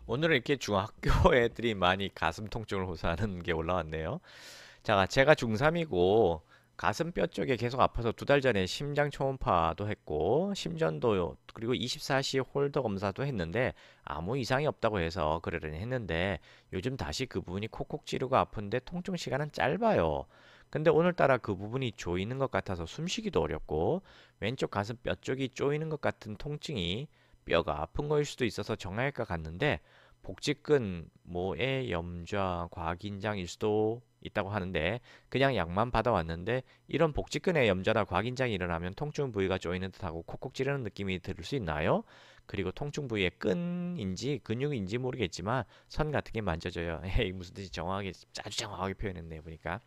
오늘은 이렇게 중학교 애들이 많이 가슴 통증을 호소하는 게 올라왔네요. 자, 제가 중3이고 가슴뼈 쪽에 계속 아파서 2달 전에 심장 초음파도 했고 심전도 그리고 24시 홀더 검사도 했는데 아무 이상이 없다고 해서 그러려니 했는데 요즘 다시 그 부분이 콕콕 찌르고 아픈데 통증 시간은 짧아요. 근데 오늘따라 그 부분이 조이는 것 같아서 숨쉬기도 어렵고 왼쪽 가슴 뼈 쪽이 조이는 것 같은 통증이 뼈가 아픈 거일 수도 있어서 정형외과 갔는데 복직근, 모의 염좌, 과긴장일 수도 있다고 하는데 그냥 약만 받아왔는데 이런 복직근의 염좌나 과긴장이 일어나면 통증 부위가 조이는 듯하고 콕콕 찌르는 느낌이 들을 수 있나요? 그리고 통증 부위의 끈인지 근육인지 모르겠지만 선 같은 게 만져져요. 에이, 무슨 뜻이 정확하게 아주 정확하게 표현했네요 보니까.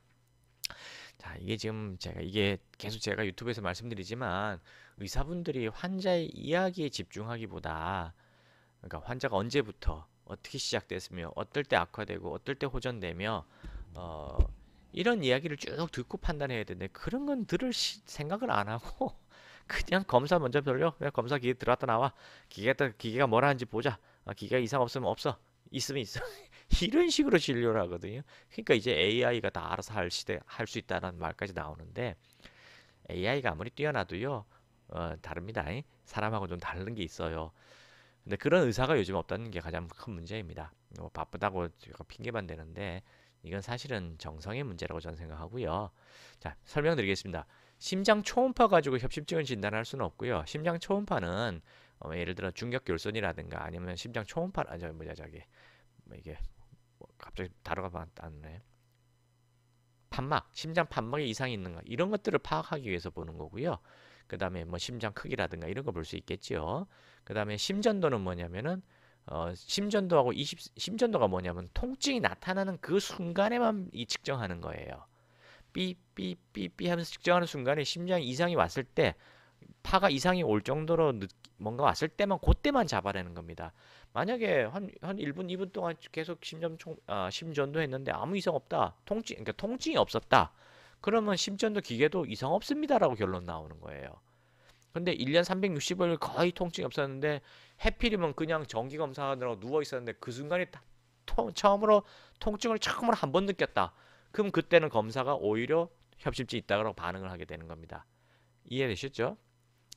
자, 이게 지금 이게 계속 제가 유튜브에서 말씀드리지만 의사분들이 환자의 이야기에 집중하기보다 그러니까 환자가 언제부터 어떻게 시작됐으며 어떨 때 악화되고 어떨 때 호전되며 어, 이런 이야기를 쭉 듣고 판단해야 되는데 그런 건 들을 생각을 안 하고 그냥 검사 먼저 돌려. 그냥 검사 기계 들어왔다 나와. 기계가 뭐라 하는지 보자. 기계가 이상 없으면 없어. 있으면 있어. 이런 식으로 진료를 하거든요. 그러니까 이제 AI가 다 알아서 할 시대 할 수 있다는 말까지 나오는데 AI가 아무리 뛰어나도요. 다릅니다. 사람하고 좀 다른 게 있어요. 근데 그런 의사가 요즘 없다는 게 가장 큰 문제입니다. 바쁘다고 제가 핑계만 대는데 이건 사실은 정성의 문제라고 저는 생각하고요. 자, 설명드리겠습니다. 심장 초음파 가지고 협심증을 진단할 수는 없고요. 심장 초음파는 예를 들어 중격결손이라든가 아니면 심장 초음파 아저 뭐냐 저기 뭐 이게 갑자기 단어가 닿네. 판막, 심장 판막에 이상이 있는가 이런 것들을 파악하기 위해서 보는 거고요. 그 다음에 뭐 심장 크기라든가 이런 거 볼 수 있겠지요. 그 다음에 심전도는 뭐냐면은 심전도하고 심전도가 뭐냐면 통증이 나타나는 그 순간에만 이 측정하는 거예요. 삐삐삐삐 하면서 측정하는 순간에 심장 이상이 왔을 때 파가 이상이 올 정도로 뭔가 왔을 때만 그때만 잡아내는 겁니다. 만약에 한 1분, 2분 동안 계속 심전도 했는데 아무 이상 없다. 그러니까 통증이 없었다. 그러면 심전도 기계도 이상 없습니다라고 결론 나오는 거예요. 근데 1년 360일 거의 통증이 없었는데 해필이면 그냥 정기 검사하느라고 누워 있었는데 그 순간에 처음으로 한 번 느꼈다. 그럼 그때는 검사가 오히려 협심증이 있다고 반응을 하게 되는 겁니다. 이해되셨죠?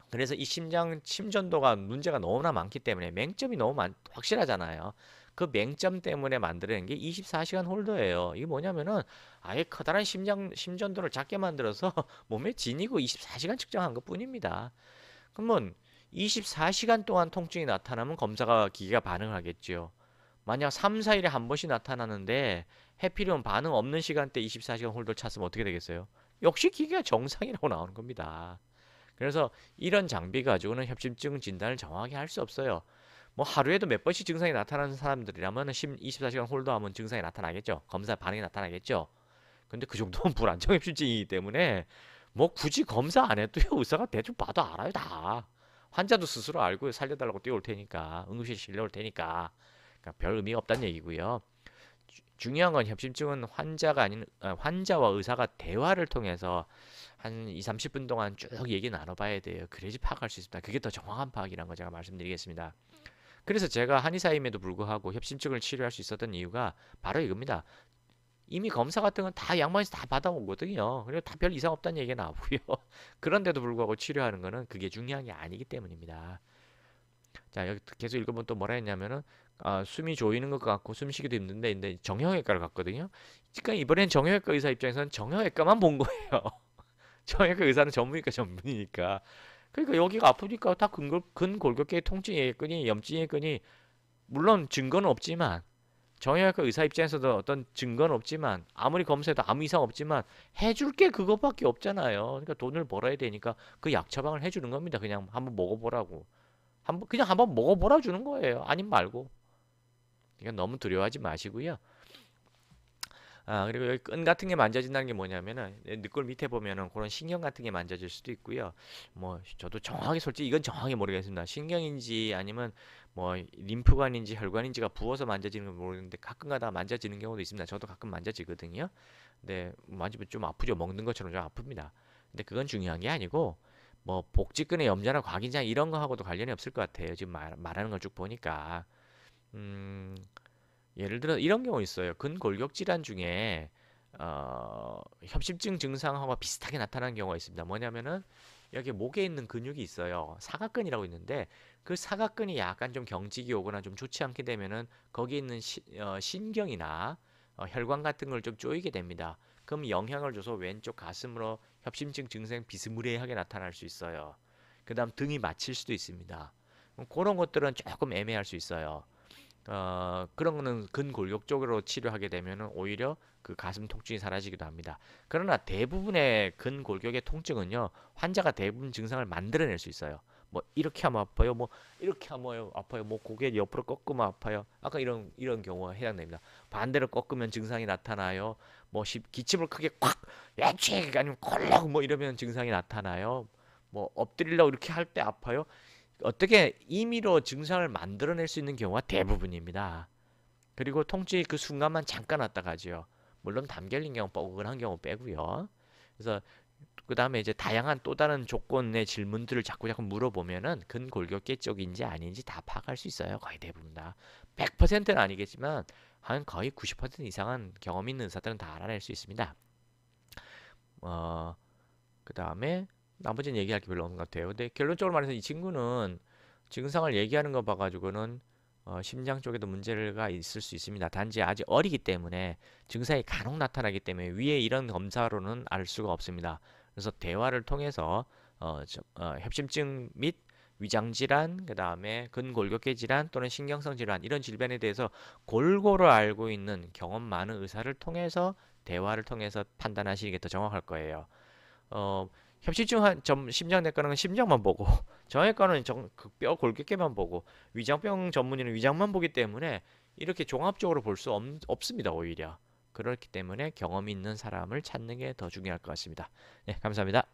그래서 이 심전도가 문제가 너무나 많기 때문에 맹점이 너무 확실하잖아요. 그 맹점 때문에 만들어낸 게 24시간 홀더예요. 이게 뭐냐면은 아예 커다란 심전도를 작게 만들어서 몸에 지니고 24시간 측정한 것 뿐입니다. 그러면 24시간 동안 통증이 나타나면 기계가 반응을 하겠죠. 만약 3, 4일에 한 번씩 나타나는데 해피리온 반응 없는 시간대 24시간 홀더 찾으면 어떻게 되겠어요? 역시 기계가 정상이라고 나오는 겁니다. 그래서 이런 장비 가지고는 협심증 진단을 정확히 할 수 없어요. 뭐 하루에도 몇 번씩 증상이 나타나는 사람들이라면 24시간 홀더하면 증상이 나타나겠죠. 검사 반응이 나타나겠죠. 근데 그 정도는 불안정 협심증이기 때문에 뭐 굳이 검사 안 해도요. 의사가 대충 봐도 알아요 다. 환자도 스스로 알고 살려달라고 뛰어올 테니까 응급실 실려올 테니까 그러니까 별 의미가 없다는 얘기고요. 중요한 건 협심증은 환자와 의사가 대화를 통해서 한 2, 30분 동안 쭉 얘기 나눠봐야 돼요. 그래야지 파악할 수 있습니다. 그게 더 정확한 파악이라는 거 제가 말씀드리겠습니다. 그래서 제가 한의사임에도 불구하고 협심증을 치료할 수 있었던 이유가 바로 이겁니다. 이미 검사 같은 건 다 양반에서 다 받아오거든요. 그리고 다 별 이상 없다는 얘기가 나오고요. 그런데도 불구하고 치료하는 거는 그게 중요한 게 아니기 때문입니다. 자, 여기 계속 읽어보면 또 뭐라 했냐면은 숨이 조이는 것 같고 숨쉬기도 힘든데 근데 정형외과를 갔거든요. 그러니까 이번엔 정형외과 의사 입장에서는 정형외과만 본 거예요. 정형외과 의사는 전문의과 전문이니까. 그러니까 여기가 아프니까 다 근골격계의 통증이겠거니 염증이겠거니 물론 증거는 없지만 정형외과 의사 입장에서도 어떤 증거는 없지만 아무리 검사해도 아무 이상 없지만 해줄 게 그것밖에 없잖아요. 그러니까 돈을 벌어야 되니까 그 약 처방을 해주는 겁니다. 그냥 한번 먹어보라고. 그냥 한번 먹어보라 주는 거예요. 아님 말고. 그러니까 너무 두려워하지 마시고요. 그리고 여기 끈 같은 게 만져진다는 게 뭐냐면은 늑골 밑에 보면은 그런 신경 같은 게 만져질 수도 있고요. 뭐 저도 정확히 솔직히 이건 정확히 모르겠습니다. 신경인지 아니면 뭐 림프관인지 혈관인지가 부어서 만져지는 건 모르겠는데 가끔가다 만져지는 경우도 있습니다. 저도 가끔 만져지거든요. 근데 만지면 좀 아프죠. 먹는 것처럼 좀 아픕니다. 근데 그건 중요한 게 아니고 뭐 복직근의 염좌나 과긴장 이런 거하고도 관련이 없을 것 같아요. 지금 말하는 걸 쭉 보니까. 음, 예를 들어 이런 경우 있어요. 근골격 질환 중에 협심증 증상하고 비슷하게 나타나는 경우가 있습니다. 뭐냐면은 여기 목에 있는 근육이 있어요. 사각근이라고 있는데 그 사각근이 약간 좀 경직이 오거나 좀 좋지 않게 되면은 거기 있는 신경이나 혈관 같은 걸 좀 쪼이게 됩니다. 그럼 영향을 줘서 왼쪽 가슴으로 협심증 증상 비스무리하게 나타날 수 있어요. 그다음 등이 마칠 수도 있습니다. 그런 것들은 조금 애매할 수 있어요. 그런 거는 근골격 쪽으로 치료하게 되면은 오히려 그 가슴 통증이 사라지기도 합니다. 그러나 대부분의 근골격의 통증은요, 환자가 대부분 증상을 만들어낼 수 있어요. 뭐 이렇게 하면 아파요, 뭐 이렇게 하면 아파요, 뭐 고개 옆으로 꺾으면 아파요. 아까 이런 경우가 해당됩니다. 반대로 꺾으면 증상이 나타나요. 뭐 기침을 크게 콱, 야채 아니면 콜록 뭐 이러면 증상이 나타나요. 뭐 엎드리려고 이렇게 할 때 아파요. 어떻게 임의로 증상을 만들어낼 수 있는 경우가 대부분입니다. 그리고 통증이 그 순간만 잠깐 왔다 가죠. 물론 담 결린 경우, 뻐근한 경우 빼고요. 그래서 그 다음에 이제 다양한 또 다른 조건의 질문들을 자꾸 물어보면은 근골격계 쪽인지 아닌지 다 파악할 수 있어요. 거의 대부분 다. 100%는 아니겠지만 한 거의 90% 이상은 경험 있는 의사들은 다 알아낼 수 있습니다. 어, 그 다음에 나머지는 얘기할 게 별로 없는 것 같아요. 근데 결론적으로 말해서 이 친구는 증상을 얘기하는 거 봐가지고는 심장 쪽에도 문제가 있을 수 있습니다. 단지 아직 어리기 때문에 증상이 간혹 나타나기 때문에 위에 이런 검사로는 알 수가 없습니다. 그래서 대화를 통해서 협심증 및 위장 질환, 그 다음에 근골격계 질환 또는 신경성 질환 이런 질병에 대해서 골고루 알고 있는 경험 많은 의사를 통해서 대화를 통해서 판단하시는 게 더 정확할 거예요. 어, 협심증 심장내과는 심장만 보고 정형외과는 그뼈 골격계만 보고 위장병 전문의는 위장만 보기 때문에 이렇게 종합적으로 볼 수 없습니다. 오히려 그렇기 때문에 경험 있는 사람을 찾는 게 더 중요할 것 같습니다. 네, 감사합니다.